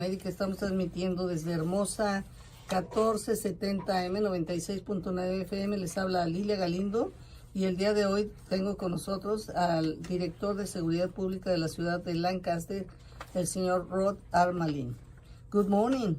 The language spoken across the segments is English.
América. Estamos transmitiendo desde hermosa 1470M 96.9 FM. Les habla Lilia Galindo y el día de hoy tengo con nosotros al director de Seguridad Pública de la ciudad de Lancaster, el señor Rod Armalin. Good morning.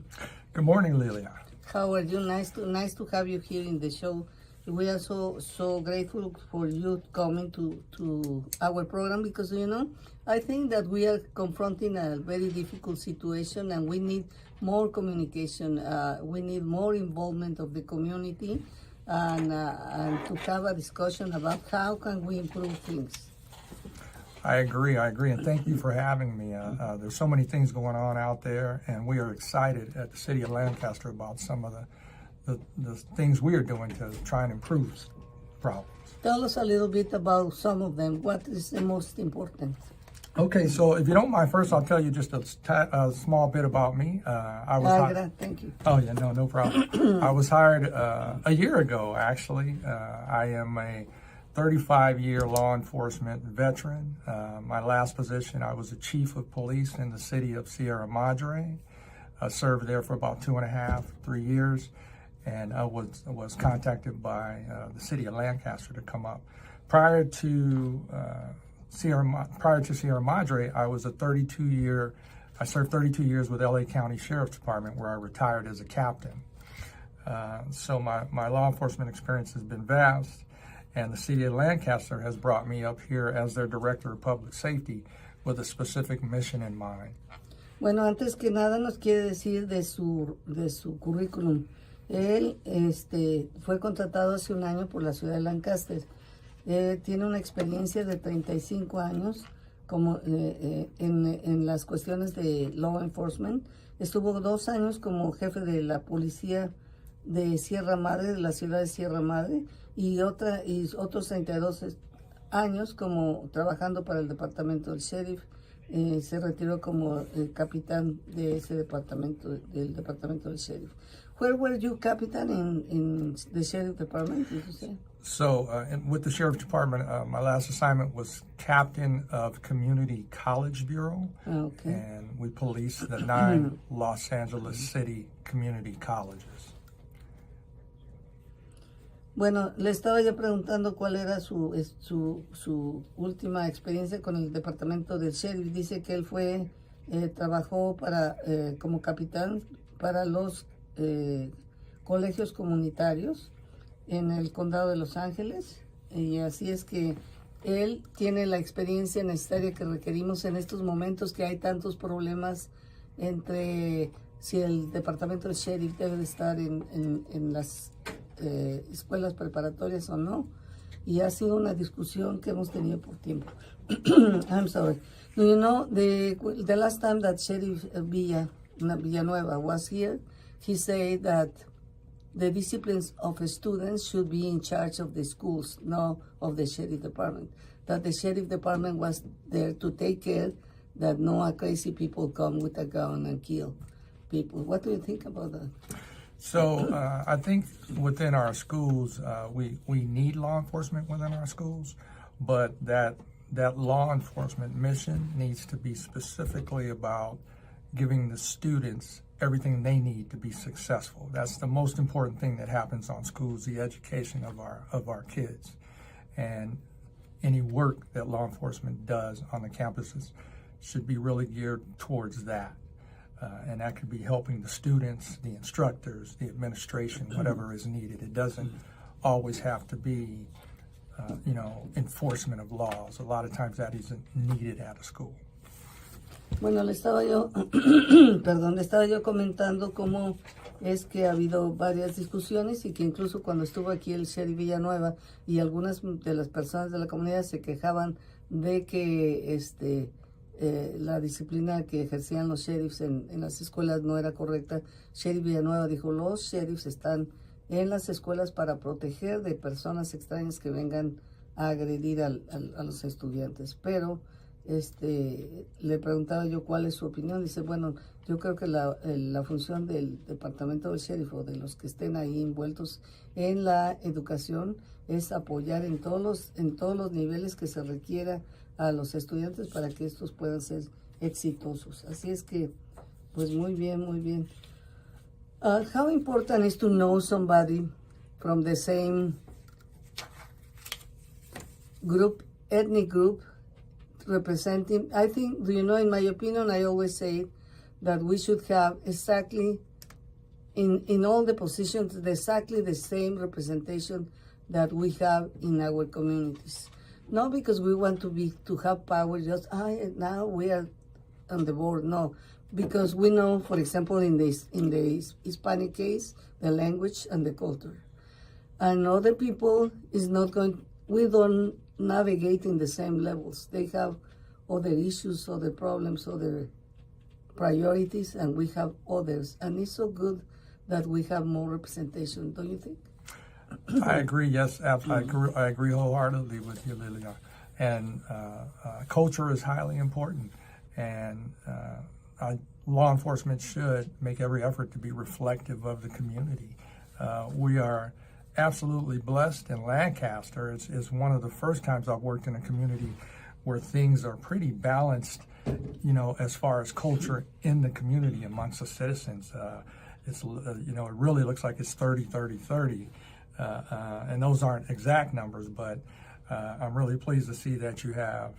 Good morning, Lilia. How are you? Nice to have you here in the show. We are so grateful for you coming to our program because, you know, I think that we are confronting a very difficult situation and we need more communication. We need more involvement of the community and to have a discussion about how can we improve things. I agree, and thank you for having me. There's so many things going on out there, and we are excited at the City of Lancaster about some of the things we are doing to try and improve problems. Tell us a little bit about some of them. What is the most important? Okay, so if you don't mind, first I'll tell you just a small bit about me. Thank you. Oh yeah, no problem. I was hired a year ago, actually. I am a 35-year law enforcement veteran. My last position, I was the chief of police in the city of Sierra Madre. I served there for about 2.5, 3 years, and I was contacted by the city of Lancaster to come up. Prior to Sierra Madre, I served 32 years with LA County Sheriff's Department, where I retired as a captain. So my law enforcement experience has been vast. And the city of Lancaster has brought me up here as their director of public safety with a specific mission in mind. Bueno, antes que nada nos quiere decir de su currículum. Él fue contratado hace un año por la ciudad de Lancaster. Tiene una experiencia de 35 años como en las cuestiones de law enforcement. Estuvo 2 años como jefe de la policía de Sierra Madre, de la ciudad de Sierra Madre, y otros 32 años como trabajando para el departamento del sheriff. Se retiró como capitán de ese departamento, del departamento del sheriff. Where were you captain in the sheriff department, did you say? So with the sheriff department, my last assignment was captain of Community College Bureau. Okay. And we police the 9 Los Angeles City community colleges. Bueno, le estaba yo preguntando cuál era su última experiencia con el departamento del sheriff. Dice que él trabajó como capitán para los colegios comunitarios en el condado de Los Ángeles. Y así es que él tiene la experiencia necesaria que requerimos en estos momentos que hay tantos problemas entre si el departamento del sheriff debe de estar en las escuelas preparatorias o no, y ha sido una discusión que hemos tenido por tiempo. I'm sorry. Do you know the last time that Sheriff Villanueva was here, he said that the disciplines of students should be in charge of the schools, not of the sheriff department. That the sheriff department was there to take care that no crazy people come with a gun and kill people. What do you think about that? So I think within our schools, we need law enforcement within our schools, but that law enforcement mission needs to be specifically about giving the students everything they need to be successful. That's the most important thing that happens on schools, the education of our kids. And any work that law enforcement does on the campuses should be really geared towards that. And that could be helping the students, the instructors, the administration, whatever is needed. It doesn't always have to be, enforcement of laws. A lot of times that isn't needed at a school. Bueno, le estaba yo comentando cómo es que ha habido varias discusiones y que incluso cuando estuvo aquí el sheriff Villanueva y algunas de las personas de la comunidad se quejaban de que la disciplina que ejercían los sheriffs en las escuelas no era correcta. Sheriff Villanueva dijo, los sheriffs están en las escuelas para proteger de personas extrañas que vengan a agredir a los estudiantes. Pero le preguntaba yo cuál es su opinión. Dice, bueno, yo creo que la función del departamento del sheriff o de los que estén ahí envueltos en la educación es apoyar en todos los niveles que se requiera a los estudiantes para que estos puedan ser exitosos. Así es que Pues muy bien, muy bien. How important is to know somebody from the same group, ethnic group, representing? I think, do you know, in my opinion, I always say that we should have exactly, in all the positions, exactly the same representation that we have in our communities. Not because we want to have power, just now we are on the board. No, because we know, for example, in the Hispanic case, the language and the culture, and other people is not going. We don't navigate in the same levels. They have other issues, other problems, other priorities, and we have others. And it's so good that we have more representation, don't you think? I agree. Yes, absolutely. I agree wholeheartedly with you, Lilia. And culture is highly important, and law enforcement should make every effort to be reflective of the community. We are absolutely blessed in Lancaster. It's one of the first times I've worked in a community where things are pretty balanced, you know, as far as culture in the community amongst the citizens. It's you know, it really looks like it's 30-30-30. And those aren't exact numbers, but I'm really pleased to see that you have,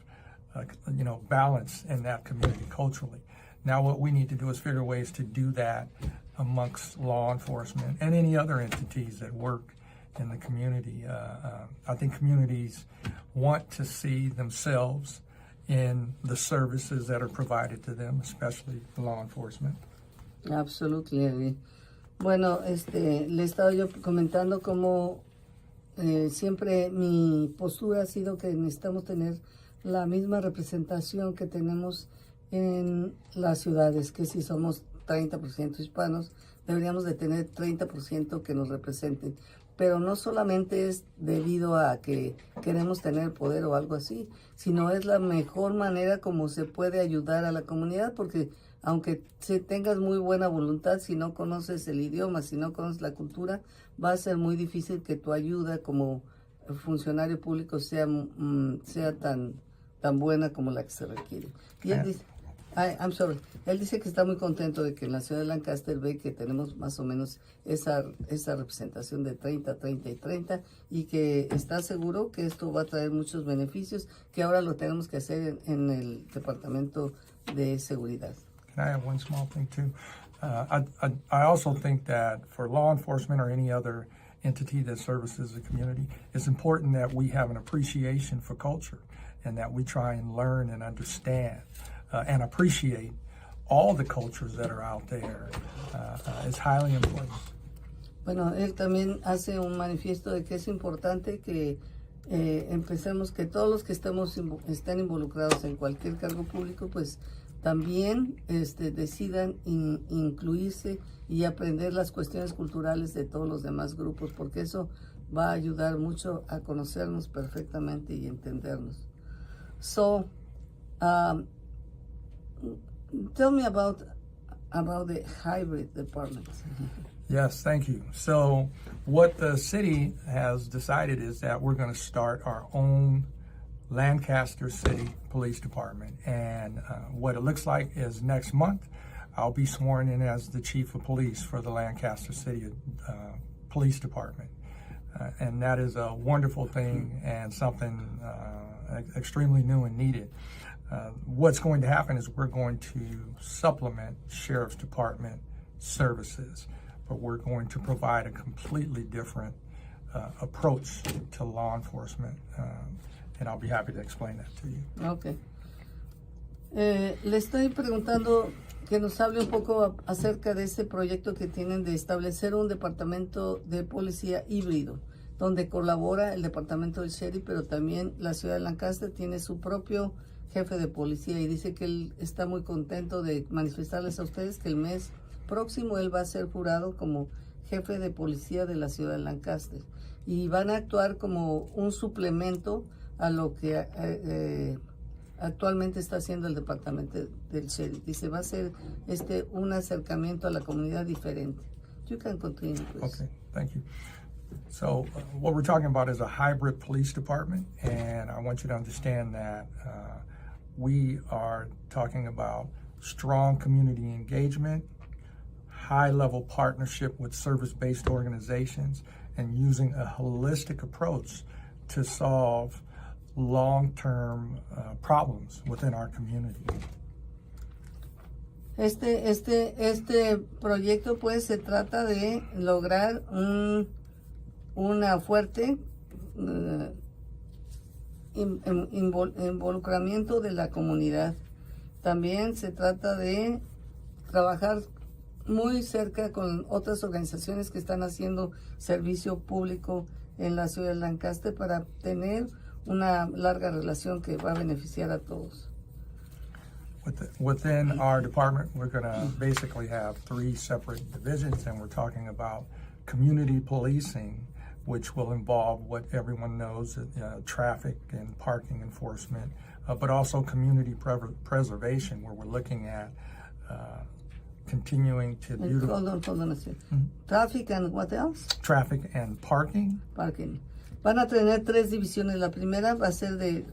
you know, balance in that community culturally. Now what we need to do is figure ways to do that amongst law enforcement and any other entities that work in the community. I think communities want to see themselves in the services that are provided to them, especially law enforcement. Absolutely. Bueno, le estaba yo comentando cómo siempre mi postura ha sido que necesitamos tener la misma representación que tenemos en las ciudades, que si somos 30% hispanos, deberíamos de tener 30% que nos representen. Pero no solamente es debido a que queremos tener poder o algo así, sino es la mejor manera como se puede ayudar a la comunidad, porque aunque tengas muy buena voluntad, si no conoces el idioma, si no conoces la cultura, va a ser muy difícil que tu ayuda como funcionario público sea tan buena como la que se requiere. Y él dice, I'm sorry, él dice que está muy contento de que en la ciudad de Lancaster ve que tenemos más o menos esa representación de 30, 30 y 30, y que está seguro que esto va a traer muchos beneficios, que ahora lo tenemos que hacer en el Departamento de Seguridad. Can I have one small thing too? I also think that for law enforcement or any other entity that services the community, it's important that we have an appreciation for culture and that we try and learn and understand and appreciate all the cultures that are out there. It's highly important. Bueno, él también hace un manifiesto de que es importante que empecemos, que todos los que estén involucrados en cualquier cargo público, pues también decidan incluirse y aprender las cuestiones culturales de todos los demás grupos, porque eso va a ayudar mucho a conocernos perfectamente y entendernos. So, tell me about the hybrid department. Yes, thank you. So what the city has decided is that we're going to start our own Lancaster City Police Department. And what it looks like is next month, I'll be sworn in as the Chief of Police for the Lancaster City Police Department. And that is a wonderful thing and something extremely new and needed. What's going to happen is we're going to supplement Sheriff's Department services, but we're going to provide a completely different approach to law enforcement. And I'll be happy to explain that to you. Okay. Le estoy preguntando que nos hable un poco acerca de este proyecto que tienen de establecer un departamento de policía híbrido, donde colabora el departamento del sheriff, pero también la ciudad de Lancaster tiene su propio jefe de policía, y dice que él está muy contento de manifestarles a ustedes que el mes próximo él va a ser jurado como jefe de policía de la ciudad de Lancaster, y van a actuar como un suplemento a lo que actualmente está haciendo el departamento del sheriff. Dice, va a ser un acercamiento a la comunidad diferente. You can continue, please. Okay, thank you. So what we're talking about is a hybrid police department, and I want you to understand that we are talking about strong community engagement, high-level partnership with service-based organizations, and using a holistic approach to solve long-term problems within our community. Este proyecto pues se trata de lograr una fuerte involucramiento de la comunidad. También se trata de trabajar muy cerca con otras organizaciones que están haciendo servicio público en la ciudad de Lancaster para tener una larga relación que va a beneficiar a todos. Within our department, we're going to basically have 3 separate divisions, and we're talking about community policing, which will involve what everyone knows, traffic and parking enforcement, but also community preservation, where we're looking at continuing to Hold on. Traffic and what else? Traffic and parking. Parking. Van a tener 3 divisiones. La primera va a ser de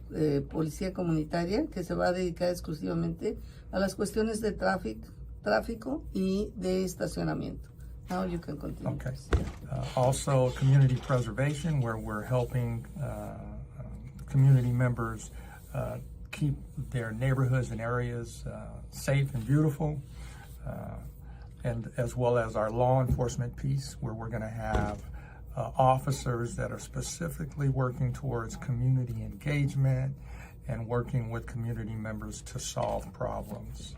policía comunitaria, que se va a dedicar exclusivamente a las cuestiones de tráfico y de estacionamiento. Now you can continue. Okay. Also community preservation, where we're helping community members keep their neighborhoods and areas safe and beautiful, and as well as our law enforcement piece, where we're going to have officers that are specifically working towards community engagement and working with community members to solve problems.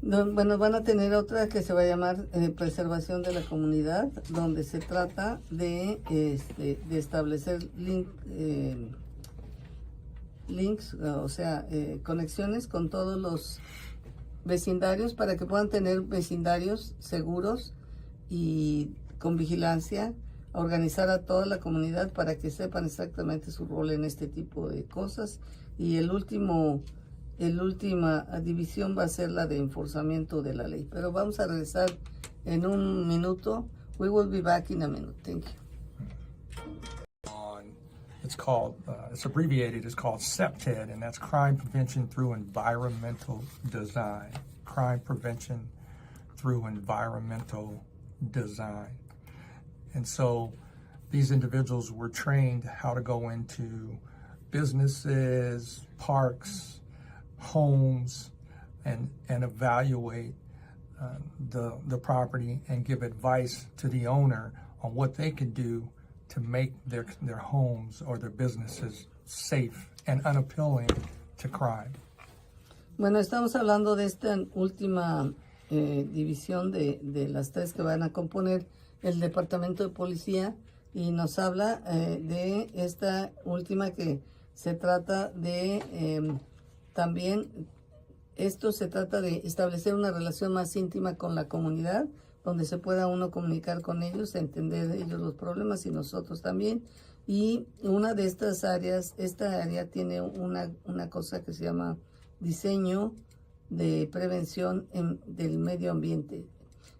Bueno, van a tener otra que se va a llamar preservación de la comunidad, donde se trata de establecer links, o sea, conexiones con todos los vecindarios para que puedan tener vecindarios seguros y con vigilancia, a organizar a toda la comunidad para que sepan exactamente su rol en este tipo de cosas. Y la última división va a ser la de enforzamiento de la ley. Pero vamos a regresar en un minuto. We will be back in a minute. Thank you. It's called, it's abbreviated, it's called CPTED, and that's Crime Prevention Through Environmental Design. Crime Prevention Through Environmental Design. And so these individuals were trained how to go into businesses, parks, homes, and evaluate the property and give advice to the owner on what they can do to make their homes or their businesses safe and unappealing to crime. Bueno, estamos hablando de esta última división de las 3 que van a componer el departamento de policía, y nos habla de esta última que se trata de también, esto se trata de establecer una relación más íntima con la comunidad, donde se pueda uno comunicar con ellos, entender ellos los problemas y nosotros también. Y una de estas áreas, esta área tiene una cosa que se llama diseño de prevención del medio ambiente,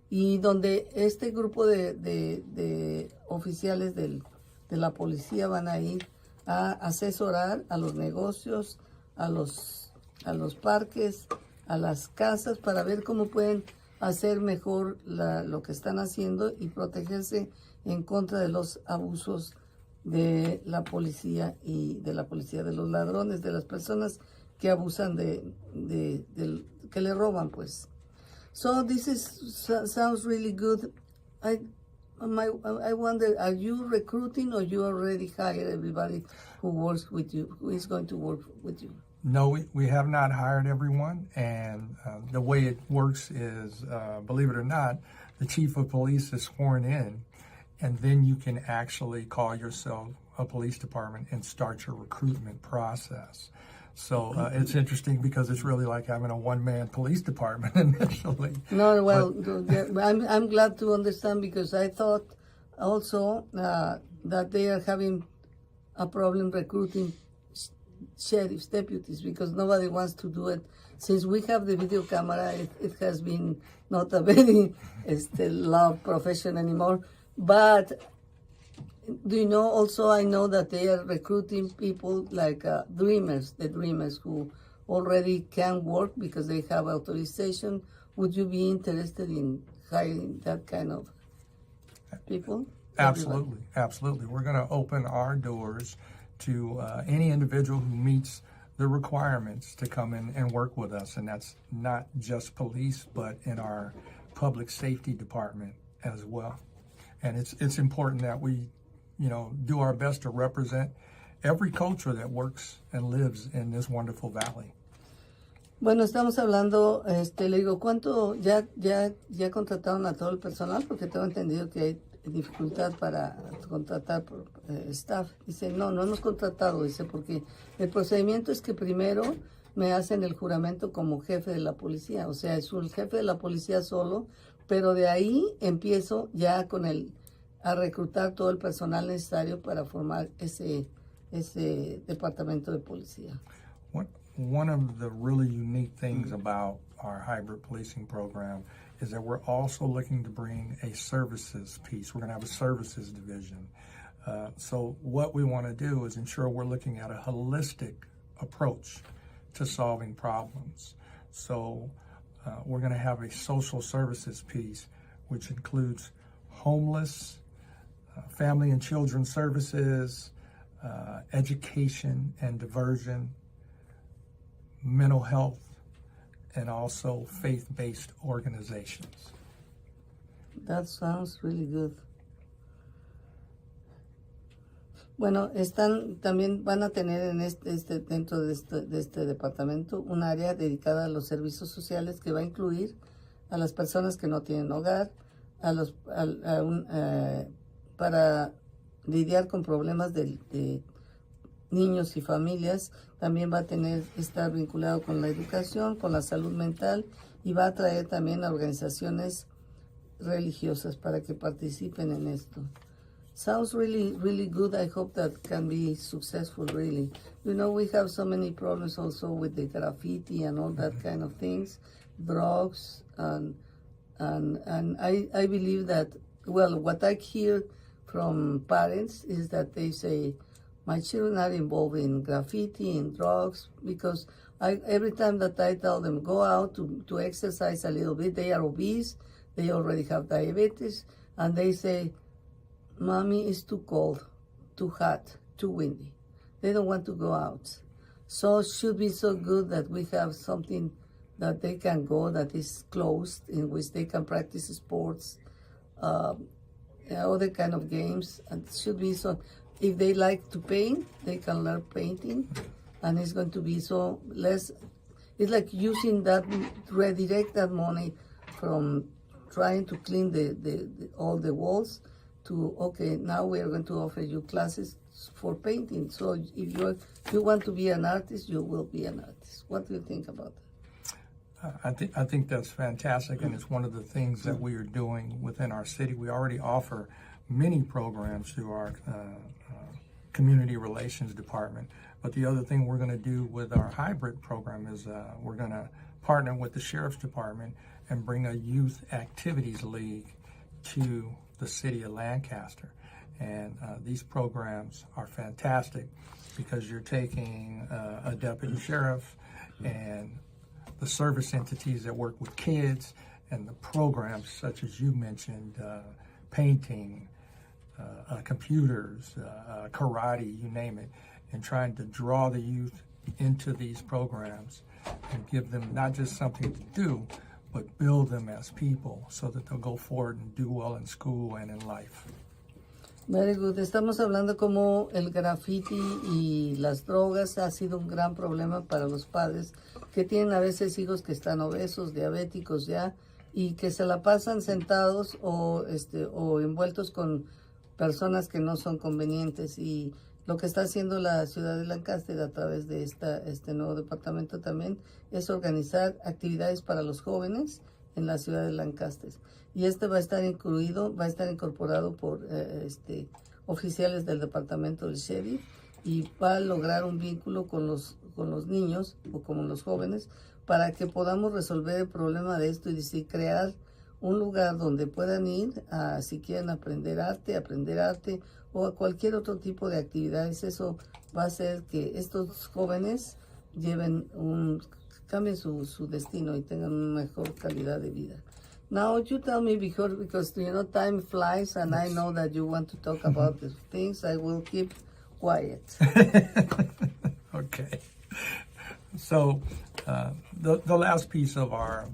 y donde este grupo de oficiales de la policía van a ir a asesorar a los negocios, a los parques, a las casas, para ver cómo pueden hacer mejor lo que están haciendo y protegerse en contra de los abusos de la policía y de los ladrones, de las personas que abusan que le roban, pues. So this sounds really good. I wonder, are you recruiting, or you already hired everybody who works with you, who is going to work with you? No, we have not hired everyone, and the way it works is, believe it or not, the chief of police is sworn in, and then you can actually call yourself a police department and start your recruitment process. So it's interesting because it's really like having a one-man police department initially. No, well, I'm glad to understand, because I thought also that they are having a problem recruiting sheriff's deputies, because nobody wants to do it. Since we have the video camera, it has been not a very loved profession anymore. But do you know, also I know that they are recruiting people like the dreamers who already can work because they have authorization. Would you be interested in hiring that kind of people? Absolutely, absolutely. We're going to open our doors to any individual who meets the requirements to come in and work with us, and that's not just police, but in our public safety department as well. And it's important that we, do our best to represent every culture that works and lives in this wonderful valley. Bueno, estamos hablando, le digo, ¿cuánto ya contrataron a todo el personal? Porque tengo entendido que hay dificultad para contratar staff. Dice, no hemos contratado, dice, porque el procedimiento es que primero me hacen el juramento como jefe de la policía, o sea, es un jefe de la policía solo, pero de ahí empiezo ya a reclutar todo el personal necesario para formar ese departamento de policía. One of the really unique things about our hybrid policing program is that we're also looking to bring a services piece. We're going to have a services division. So what we want to do is ensure we're looking at a holistic approach to solving problems. So we're going to have a social services piece, which includes homeless, family and children services, education and diversion, mental health, and also faith-based organizations. That sounds really good. Bueno, también van a tener en dentro de este departamento un área dedicada a los servicios sociales que va a incluir a las personas que no tienen hogar, para lidiar con problemas de niños y familias. También va a estar vinculado con la educación, con la salud mental, y va a traer también a organizaciones religiosas para que participen en esto. Sounds really, really good. I hope that can be successful, really. We have so many problems also with the graffiti and all that kind of things, drugs, and I believe that, well, what I hear from parents is that they say, my children are involved in graffiti and drugs, because every time that I tell them go out to exercise a little bit, they are obese, they already have diabetes, and they say, Mommy, it's too cold, too hot, too windy. They don't want to go out. So it should be so good that we have something that they can go that is closed, in which they can practice sports, other kind of games. And it should be so. If they like to paint, they can learn painting, and it's going to be so less. It's like using that, redirect that money from trying to clean all the walls to, okay, now we are going to offer you classes for painting. So if you want to be an artist, you will be an artist. What do you think about that? I think that's fantastic, and it's one of the things that we are doing within our city. We already offer many programs through our community relations department. But the other thing we're going to do with our hybrid program is we're going to partner with the sheriff's department and bring a youth activities league to the city of Lancaster. And these programs are fantastic because you're taking a deputy sheriff and the service entities that work with kids and the programs such as you mentioned, painting, computers, karate, you name it, and trying to draw the youth into these programs and give them not just something to do, but build them as people so that they'll go forward and do well in school and in life. Very good. Estamos hablando como el graffiti y las drogas ha sido un gran problema para los padres que tienen a veces hijos que están obesos, diabéticos ya, y que se la pasan sentados o envueltos con personas que no son convenientes. Y lo que está haciendo la ciudad de Lancaster a través de este nuevo departamento también es organizar actividades para los jóvenes en la ciudad de Lancaster. Y va a estar incorporado por oficiales del departamento del sheriff, y va a lograr un vínculo con los niños o con los jóvenes para que podamos resolver el problema de esto y decir, crear un lugar donde puedan ir si quieren aprender arte o a cualquier otro tipo de actividades. Eso va a hacer que estos jóvenes cambien su destino y tengan una mejor calidad de vida. Now you tell me because time flies and I know that you want to talk about the things. I will keep quiet. Okay. So the last piece of our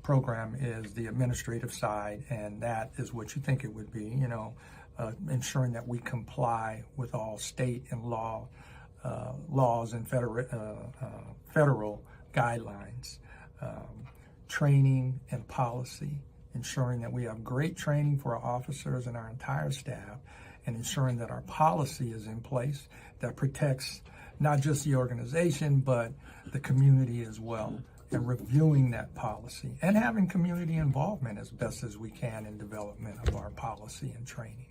program is the administrative side, and that is what you think it would be, ensuring that we comply with all state and laws and federal guidelines, training and policy, ensuring that we have great training for our officers and our entire staff, and ensuring that our policy is in place that protects not just the organization, but the community as well, and reviewing that policy and having community involvement as best as we can in development of our policy and training.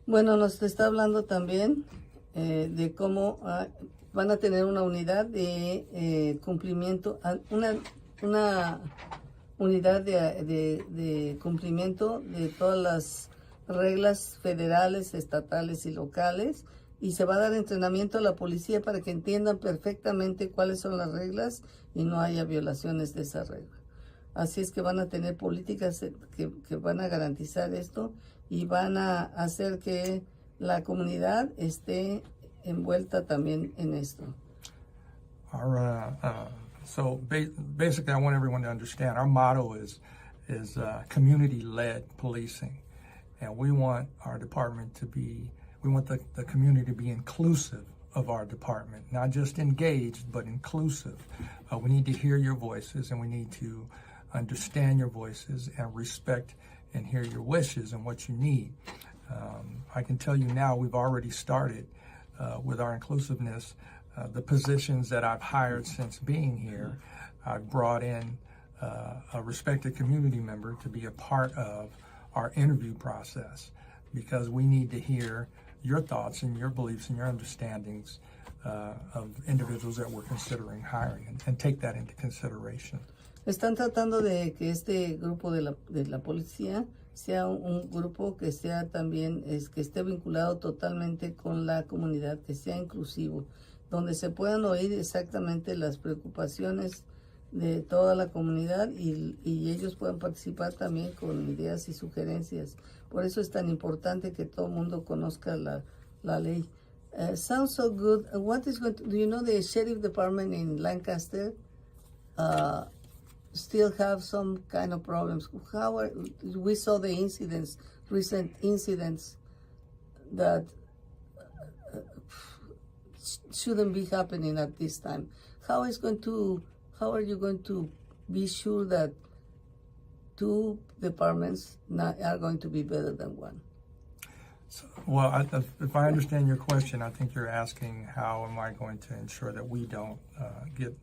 Bueno, nos está hablando también de cómo van a tener una unidad de cumplimiento, una unidad de cumplimiento de todas las reglas federales, estatales y locales, y se va a dar entrenamiento a la policía para que entiendan perfectamente cuáles son las reglas y no haya violaciones de esa regla. Así es que van a tener políticas que van a garantizar esto y van a hacer que la comunidad esté envuelta también en esto. So basically, I want everyone to understand our motto is community-led policing, and we want our department we want the community to be inclusive of our department, not just engaged, but inclusive. We need to hear your voices, and we need to understand your voices and respect and hear your wishes and what you need. I can tell you now, we've already started with our inclusiveness. The positions that I've hired since being here, I've brought in a respected community member to be a part of our interview process, because we need to hear your thoughts and your beliefs and your understandings of individuals that we're considering hiring, and take that into consideration. Están tratando de que este grupo de la policía sea un grupo que sea también, que esté vinculado totalmente con la comunidad, que sea inclusivo, donde se puedan oír exactamente las preocupaciones de toda la comunidad y ellos puedan participar también con ideas y sugerencias. Por eso es tan importante que todo el mundo conozca la ley. Sounds so good. Do you know the sheriff department in Lancaster still have some kind of problems? We saw the recent incidents that shouldn't be happening at this time. How are you going to be sure that two departments are going to be better than one? Well, if I understand your question, I think you're asking how am I going to ensure that we don't get,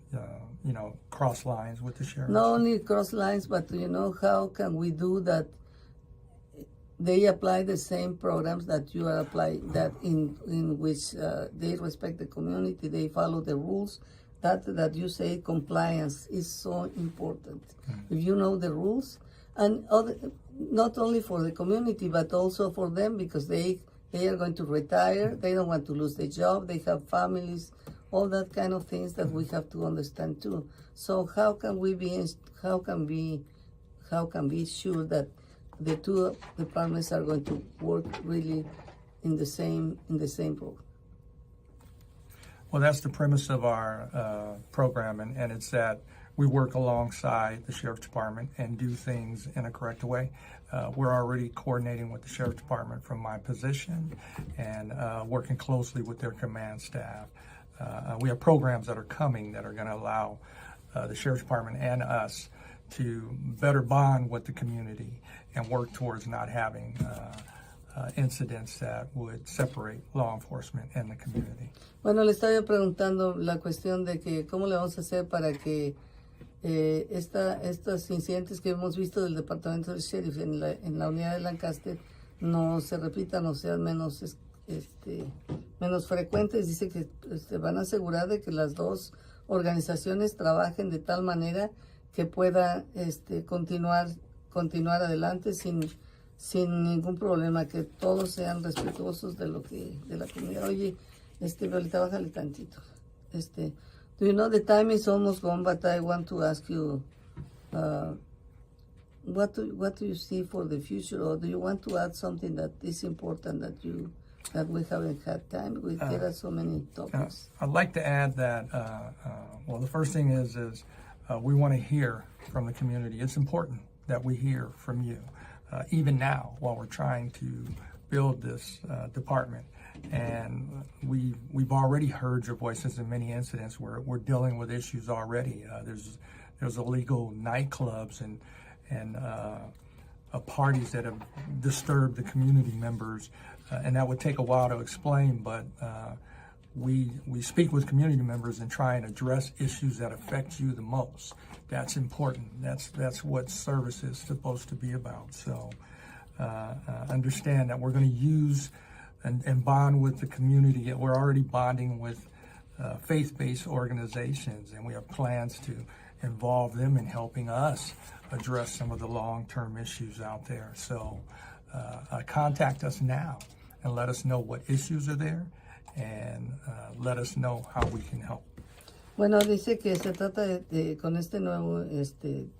cross lines with the sheriff? Not only cross lines, but how can we do that? They apply the same programs that you are applying, that in which they respect the community, they follow the rules. That you say compliance is so important. Mm-hmm. If you know the rules, and not only for the community, but also for them, because they are going to retire, they don't want to lose their job, they have families, all that kind of things that we have to understand too. So how can we be sure that the two departments are going to work really in the same program? Well, that's the premise of our program, and it's that we work alongside the Sheriff's Department and do things in a correct way. We're already coordinating with the Sheriff's Department from my position and working closely with their command staff. We have programs that are coming that are going to allow the Sheriff's Department and us to better bond with the community and work towards not having incidents that would separate law enforcement and the community. Bueno, le estaba preguntando la cuestión de que cómo le vamos a hacer para que estos incidentes que hemos visto del departamento del sheriff en la unidad de Lancaster no se repitan o sean menos frecuentes. Dice que se van a asegurar de que las dos organizaciones trabajen de tal manera que pueda continuar adelante sin ningún problema, que todos sean respetuosos de la comunidad. Oye, Violeta, bájale tantito. Do you know the time is almost gone, but I want to ask you, what do you see for the future, or do you want to add something that is important that we haven't had time? There are so many topics. I'd like to add that, well, the first thing is we want to hear from the community. It's important that we hear from you, even now while we're trying to build this department. And we've already heard your voices in many incidents where we're dealing with issues already. There's illegal nightclubs and parties that have disturbed the community members, and that would take a while to explain, but we speak with community members and try and address issues that affect you the most. That's important. That's what service is supposed to be about. So understand that we're going to use and bond with the community. We're already bonding with faith-based organizations, and we have plans to involve them in helping us address some of the long-term issues out there. So contact us now and let us know what issues are there, and let us know how we can help. Bueno, dice que se trata con este nuevo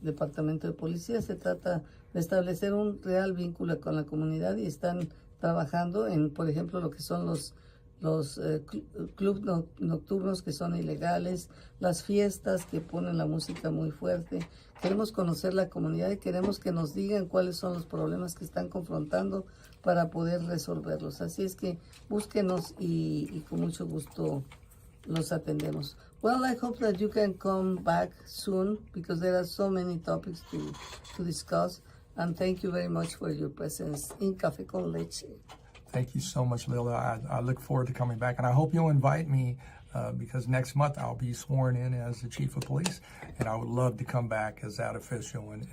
departamento de policía, se trata de establecer un real vínculo con la comunidad, y están trabajando en, por ejemplo, lo que son los clubes nocturnos que son ilegales, las fiestas que ponen la música muy fuerte. Queremos conocer la comunidad y queremos que nos digan cuáles son los problemas que están confrontando para poder resolverlos. Así es que búsquenos y con mucho gusto los atendemos. Well, I hope that you can come back soon, because there are so many topics to discuss. And thank you very much for your presence in Café con Leche. Thank you so much, Lila. I look forward to coming back, and I hope you'll invite me because next month I'll be sworn in as the chief of police, and I would love to come back as that official and